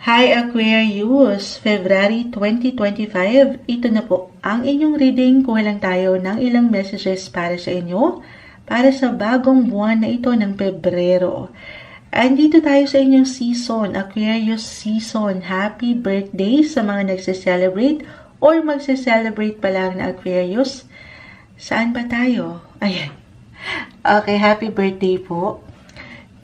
Hi Aquarius, February 2025. Ito na po ang inyong reading. Kuha lang tayo ng ilang messages para sa inyo para sa bagong buwan na ito ng Pebrero. Andito tayo sa inyong season, Aquarius season. Happy birthday sa mga nagse-celebrate or magse-celebrate pa lang na Aquarius. Saan ba tayo? Ayan. Okay, happy birthday po.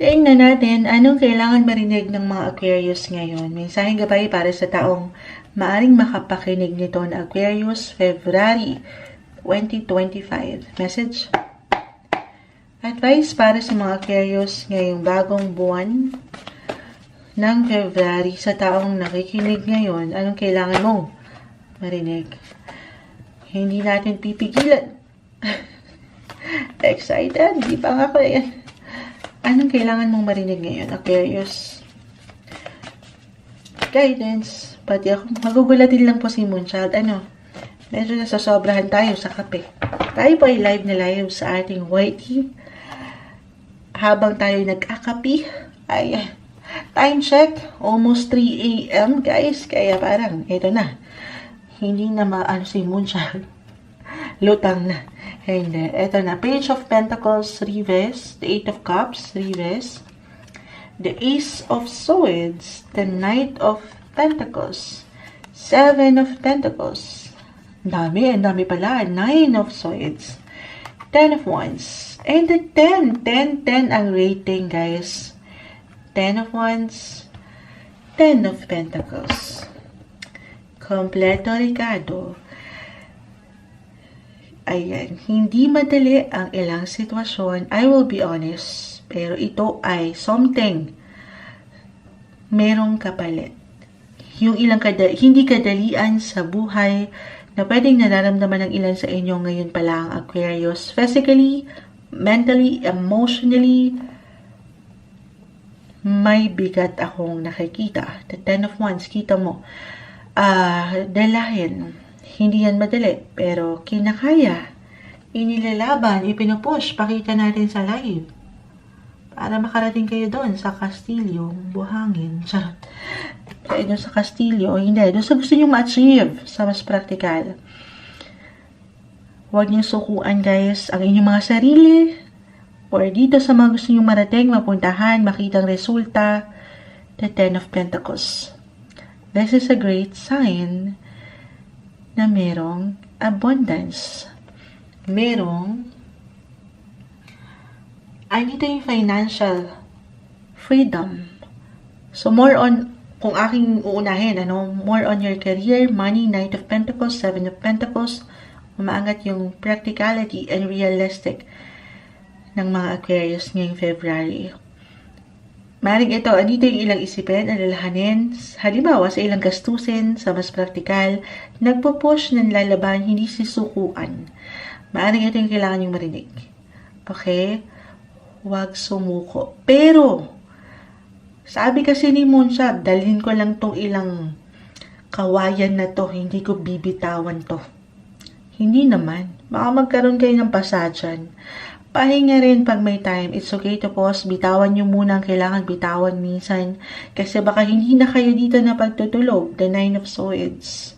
Tingnan natin anong kailangan marinig ng mga Aquarius ngayon. Mensaheng gabay para sa taong maaring makapakinig nito na Aquarius, February 2025. Message? Advice para sa mga Aquarius ngayong bagong buwan ng February sa taong nakikinig ngayon. Anong kailangan mong marinig? Hindi natin pipigilan. Excited? Di pa nga ko yan. Anong kailangan mong marinig ngayon, Aquarius? Guidance. Pati ako, magugulatin lang po si Moonchild. Medyo nasasobrahan tayo sa kape. Tayo po ay live na live sa ating YT. Habang tayo nagkakapi, ay time check, almost 3 a.m. guys. Kaya parang, ito na. Hindi na maano si Moonchild. Lutang na. Hindi. Ito na. Page of Pentacles, Reverse. The Eight of Cups, Reverse. The Ace of Swords. The Knight of Pentacles. Seven of Pentacles. Ang dami pala. Nine of Swords. Ten of Wands. And the 10. 10 ang rating, guys. 10 of Wands. 10 of Pentacles. Kompleto, Ricardo. Ayan, hindi madali ang ilang sitwasyon. I will be honest. Pero ito ay something merong kapalit. Yung ilang hindi kadalian sa buhay na pwedeng nararamdaman ng ilan sa inyo ngayon pa lang, Aquarius. Physically, mentally, emotionally, may bigat akong nakikita. The Ten of Wands, kita mo. Dalahin. Hindi yan madali, pero kinakaya. Inilalaban, ipinupush, pakita natin sa live. Para makarating kayo doon sa Kastilyo, buhangin. Charot. Kaya doon sa Kastilyo, hindi. Doon sa gusto nyo ma-achieve sa mas praktikal. Huwag nyo sukuan, guys, ang inyong mga sarili. Or dito sa mga gusto nyo marating, mapuntahan, makitang resulta. The Ten of Pentacles. This is a great sign na merong abundance. Merong dito yung financial freedom. So, more on, kung aking uunahin, more on your career, money, Knight of Pentacles, Seven of Pentacles, umaangat yung practicality and realistic ng mga Aquarius ngayong February. Maring ito, andito yung ilang isipin, alalahanin, halimbawa sa ilang gastusin, sa mas praktikal, nagpo-push ng lalaban, hindi sisukuan. Maring ito yung kailangan yung marinig. Okay? Huwag sumuko. Pero, sabi kasi ni Moonchild, dalhin ko lang tong ilang kawayan na to, hindi ko bibitawan to. Hindi naman. Baka magkaroon kayo ng pasadyan. Pahinga rin pag may time. It's okay to pause. Bitawan nyo muna ang kailangan bitawan minsan. Kasi baka hindi na kayo dito na pagtutulog. The Nine of Swords.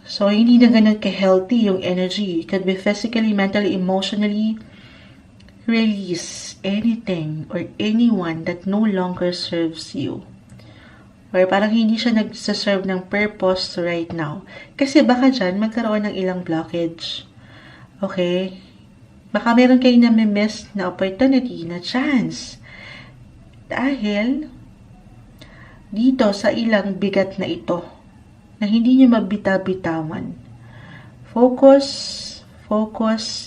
So, hindi na ganun ka-healthy yung energy. It could be physically, mentally, emotionally. Release anything or anyone that no longer serves you. Or parang hindi siya nagsaserve ng purpose right now. Kasi baka dyan magkaroon ng ilang blockage. Okay? Baka meron kayo na miss na opportunity, na chance. Dahil dito sa ilang bigat na ito, na hindi nyo mabita-bitawan. Focus,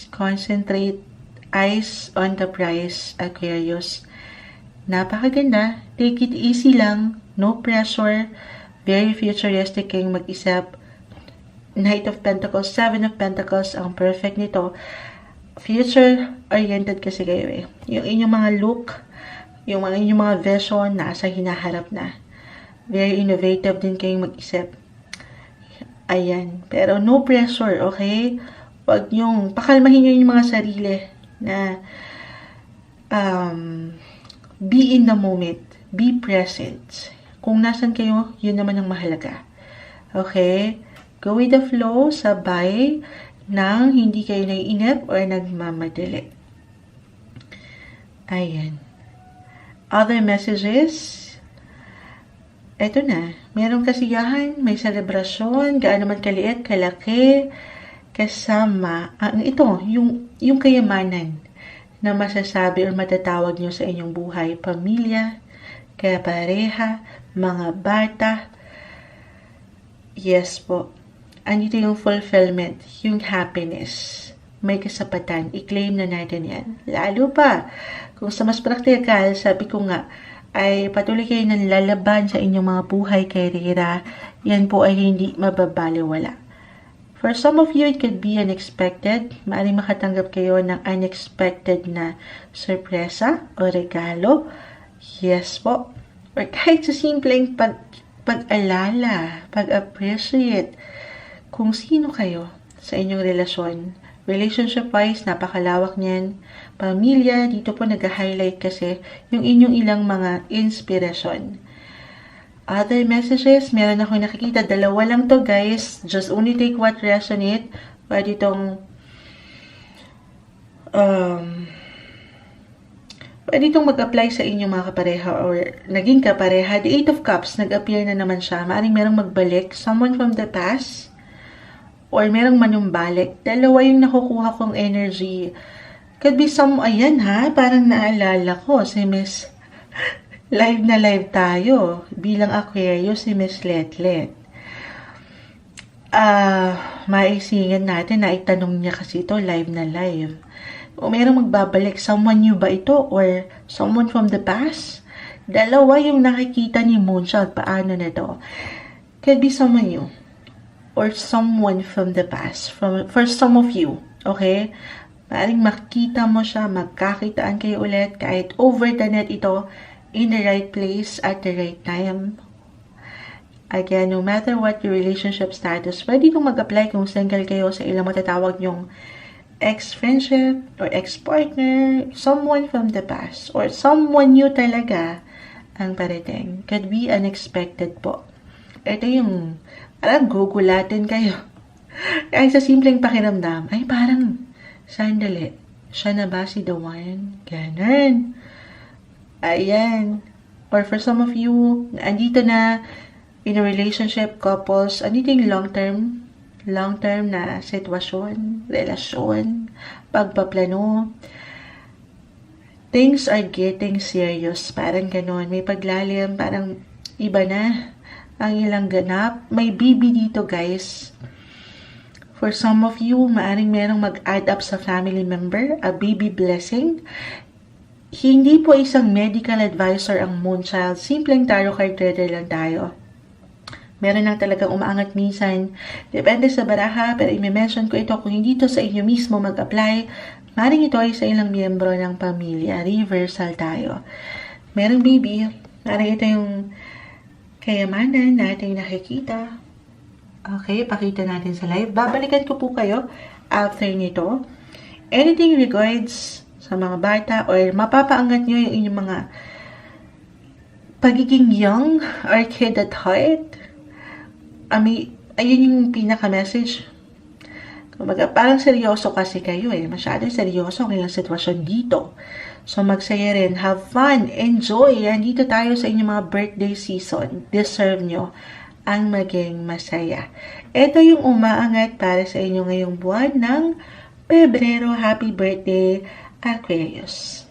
concentrate, eyes on the prize, Aquarius. Napakaganda. Take it easy lang. No pressure. Very futuristic kayong mag-isip. Knight of Pentacles, Seven of Pentacles, ang perfect nito. Future-oriented kasi kayo eh. Yung inyong mga look, yung inyong mga vision, nasa hinaharap na. Very innovative din kayong mag-isip. Ayan. Pero no pressure, okay? Huwag nyong, pakalmahin nyo yung mga sarili na be in the moment. Be present. kung nasan kayo, yun naman ang mahalaga. Okay? Go with the flow, sabay, nang hindi kayo naiinip or nagmamadali. Ayan. Other messages, eto na, merong kasiyahan, may selebrasyon, gaano man kaliit, kalaki, kasama, yung kayamanan na masasabi or matatawag nyo sa inyong buhay, pamilya, kapareha, mga bata. Yes po. Andito yung fulfillment, yung happiness. May kasapatan. I-claim na natin yan. Lalo pa, kung sa mas praktikal, sabi ko nga, ay patuloy kayo ng lalaban sa inyong mga buhay, karera. Yan po ay hindi mababaliwala. For some of you, it could be unexpected. Maaaring makatanggap kayo ng unexpected na sorpresa o regalo. Yes po. Or kahit sa simpleng pag-alala, pag-appreciate kung sino kayo sa inyong relasyon. Relationship-wise, napakalawak niyan. Pamilya, dito po nag-highlight kasi yung inyong ilang mga inspirasyon. Other messages, meron ako nakikita. 2 lang to guys. Just only take what resonate. Pwede itong mag-apply sa inyong mga kapareha or naging kapareha. The 8 of Cups, nag-appear na naman siya. Maaring merong magbalik. Someone from the past. Or merong manumbalik. 2 yung nakukuha kong energy. Could be ayan ha, parang naalala ko si Miss, live na live tayo. Bilang Aquarius, si Miss Letlet. Maisingan natin na itanong niya kasi ito, live na live. O merong magbabalik, someone new ba ito? Or someone from the past? 2 yung nakikita ni Moonchild. Paano na to? Could be someone new. Or someone from the past. For some of you. Okay? Maaring makita mo siya, magkakitaan kayo ulit, kahit over the net ito, in the right place, at the right time. Again, no matter what your relationship status, pwede itong mag-apply kung single kayo sa ilang matatawag nyong ex-friendship, or ex-partner, someone from the past, or someone new talaga ang parating. Could be unexpected po. Ito yung parang gugulatin kayo. Ay sa simpleng pakiramdam, ay parang, sandali, siya na ba si the one? Ganun. Ayan. Or for some of you, andito na, in a relationship, couples, andito yung long-term na sitwasyon, relasyon, pagpaplano. Things are getting serious. Parang ganun. May paglalim, parang iba na ang ilang ganap. May baby dito, guys. For some of you, maaring merong mag-add up sa family member, a baby blessing. Hindi po isang medical advisor ang Moonchild. Simpleng tarot card reader lang tayo. Meron lang talagang umaangat minsan. Depende sa baraha, pero i-mention ko ito kung hindi ito sa inyo mismo mag-apply. Maring ito ay sa ilang miyembro ng pamilya. Reversal tayo. Merong baby. Maring ito yung kayamanan natin nakikita. Okay, pakita natin sa live. Babalikan ko po kayo after nito. Anything regards sa mga bata or mapapaangat nyo yung inyong mga pagiging young or kid at heart. Ayun yung pinaka-message. Kumbaga, parang seryoso kasi kayo Masyadong seryoso ang ilang sitwasyon dito. So, magsaya rin. Have fun. Enjoy. Andito tayo sa inyong mga birthday season. Deserve nyo ang maging masaya. Ito yung umaangat para sa inyo ngayong buwan ng Pebrero. Happy birthday, Aquarius!